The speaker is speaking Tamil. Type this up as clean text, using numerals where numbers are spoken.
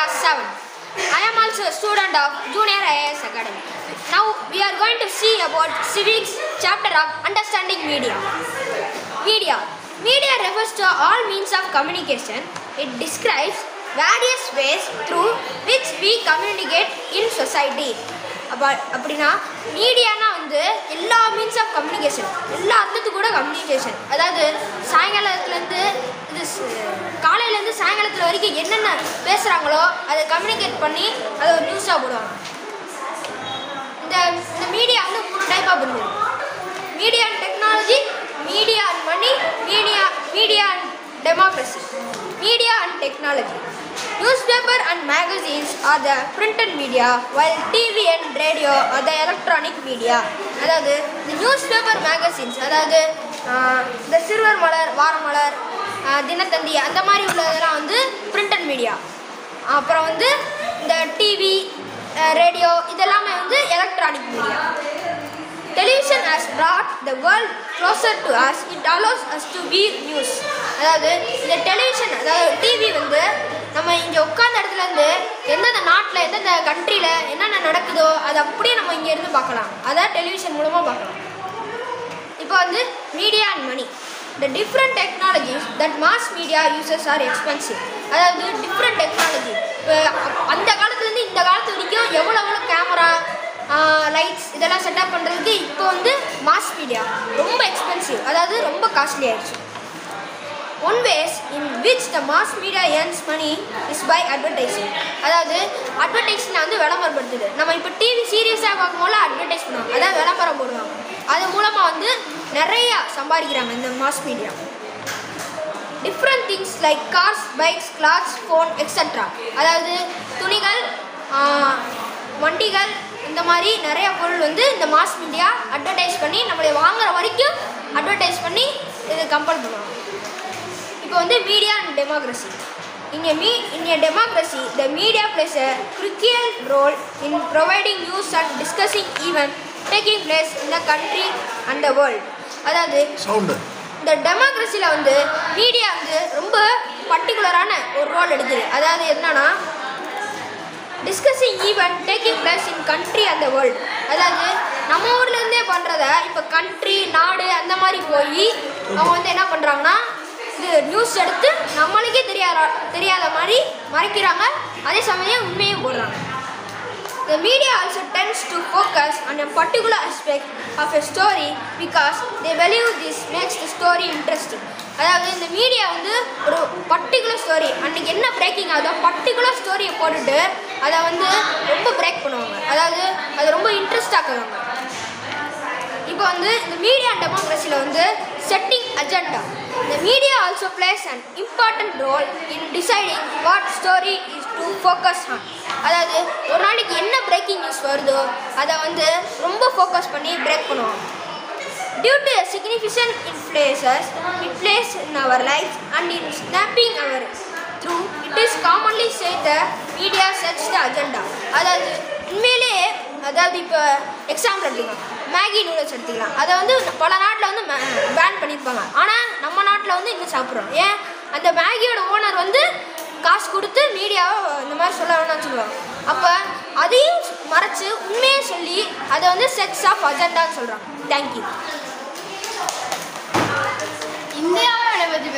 class 7. I am also a student of Junior IAS Academy. Now we are going to see about civics chapter of understanding media. Media refers to all means of communication. It describes various ways through which we communicate in society. அப்படினா மீடியானா வந்து எல்லா மீன்ஸ் ஆஃப் கம்யூனிகேஷன், எல்லா அர்த்தத்துக்கு கூட கம்யூனிகேஷன். அதாவது சாயங்காலத்துலேருந்து இது காலையிலேருந்து சாயங்காலத்தில் வரைக்கும் என்னென்ன பேசுகிறாங்களோ அதை கம்யூனிகேட் பண்ணி அதை ஒரு நியூஸாக போடுவாங்க. இந்த மீடியா வந்து 3 டைப்பாக பண்ணுது: media and technology, media and money, media and democracy. Media and technology. Newspaper and magazines are the printed media, while TV and radio are the electronic media. அதாவது இந்த நியூஸ்பேப்பர் மேகசின்ஸ், அதாவது இந்த சிறுவர் மலர், வாரமலர், தினத்தந்தி அந்த மாதிரி உள்ளதெல்லாம் வந்து பிரிண்டட் மீடியா. அப்புறம் வந்து இந்த டிவி, ரேடியோ இதெல்லாமே வந்து electronic media. Television has brought the world closer to us. It allows us to view news. அதாவது இந்த டெலிவிஷன், அதாவது டிவி வந்து நம்ம இங்கே உட்காந்த இடத்துலேருந்து எந்தெந்த நாட்டில் எந்தெந்த கண்ட்ரியில் என்னென்ன நடக்குதோ அதை அப்படியே நம்ம இங்கேருந்து பார்க்கலாம். அதான் டெலிவிஷன் மூலமாக பார்க்கலாம். இப்போ வந்து media and money. The different technologies that mass media uses are expensive. அதாவது டிஃப்ரெண்ட் டெக்னாலஜி, இப்போ அந்த காலத்துலேருந்து இந்த காலத்து வரைக்கும் எவ்வளோ கேமரா, லைட்ஸ் இதெல்லாம் செட்டப் பண்ணுறதுக்கு இப்போ வந்து மாஸ் மீடியா ரொம்ப எக்ஸ்பென்சிவ், அதாவது ரொம்ப காஸ்ட்லி ஆயிடுச்சு. One ways in which the mass media earns money is by advertising. அதாவது அட்வர்டைஸ்மெண்ட் வந்து விளம்பரப்படுத்துது. நம்ம இப்போ டிவி சீரியஸாக பார்க்கும்போது அட்வர்டைஸ் பண்ணுவாங்க, அதாவது விளம்பரம் போடுவாங்க. அது மூலமாக வந்து நிறையா சம்பாதிக்கிறாங்க இந்த mass media. Different things like cars, bikes, clothes, phone etcetera. அதாவது துணிகள், வண்டிகள், இந்த மாதிரி நிறைய பொருள் வந்து இந்த மாஸ் மீடியா அட்வர்டைஸ் பண்ணி நம்மளை வாங்குற வரைக்கும் அட்வர்டைஸ் பண்ணி இது கம்பல் பண்ணுவாங்க. இப்போ வந்து media and democracy. In a democracy, the media plays a crucial role in providing news and discussing events taking place in the country and the world. அதாவது இந்த டெமோக்ரஸியில் வந்து மீடியா வந்து ரொம்ப பர்டிகுலரான ஒரு ரோல் எடுக்குது. அதாவது என்னன்னா discussing event taking place in country and the world. அதாவது நம்ம ஊர்லேருந்தே பண்ணுறத இப்போ கண்ட்ரி, நாடு அந்த மாதிரி போய் அவங்க வந்து என்ன பண்ணுறாங்கன்னா இது நியூஸ் எடுத்து நம்மளுக்கே தெரியாத மாதிரி மறைக்கிறாங்க, அதே சமயம் உண்மையும் போடுறாங்க. The media also tends to focus on a particular aspect of a story because they believe this makes the story interesting. அதாவது இந்த மீடியா வந்து ஒரு பர்டிகுலர் ஸ்டோரி, அன்றைக்கி என்ன பிரேக்கிங் ஆகுதோ பர்டிகுலர் ஸ்டோரியை போட்டுட்டு அதை வந்து ரொம்ப பிரேக் பண்ணுவாங்க, அதாவது அது ரொம்ப இன்ட்ரெஸ்ட் ஆக்குவாங்க. இப்போ வந்து இந்த மீடியா அண்ட் டெமோக்ரஸியில் வந்து setting agenda. The media also plays an important role in deciding what story is to focus on. அதாவது ஒரு நாளைக்கு என்ன பிரேக்கிங் நியூஸ் வருதோ அதை வந்து ரொம்ப ஃபோக்கஸ் பண்ணி பிரேக் பண்ணுவாங்க. Due to a significant influences it plays in our life and in snapping our through, it is commonly said the media sets the agenda. அதாவது உண்மையிலேயே, அதாவது இப்போ எக்ஸாம்பிள் எடுத்துக்கலாம், மேகி நூடுல்ஸ் எடுத்துக்கலாம். அதை வந்து பல நாட்டில் வந்து பேன் பண்ணியிருப்பாங்க, ஆனால் நம்ம நாட்டில் வந்து இன்னும் சாப்பிட்றோம். ஏன்? அந்த மேகியோட ஓனர் வந்து காசு கொடுத்து மீடியாவை இந்த மாதிரி சொல்ல வேணாம்னு சொல்லுவாங்க. அப்போ அதையும் மறைச்சு உண்மையை சொல்லி அதை வந்து செட்ஸ் ஆஃப் அஜெண்டான்னு சொல்கிறாங்க. தேங்க்யூ. இந்தியாவோட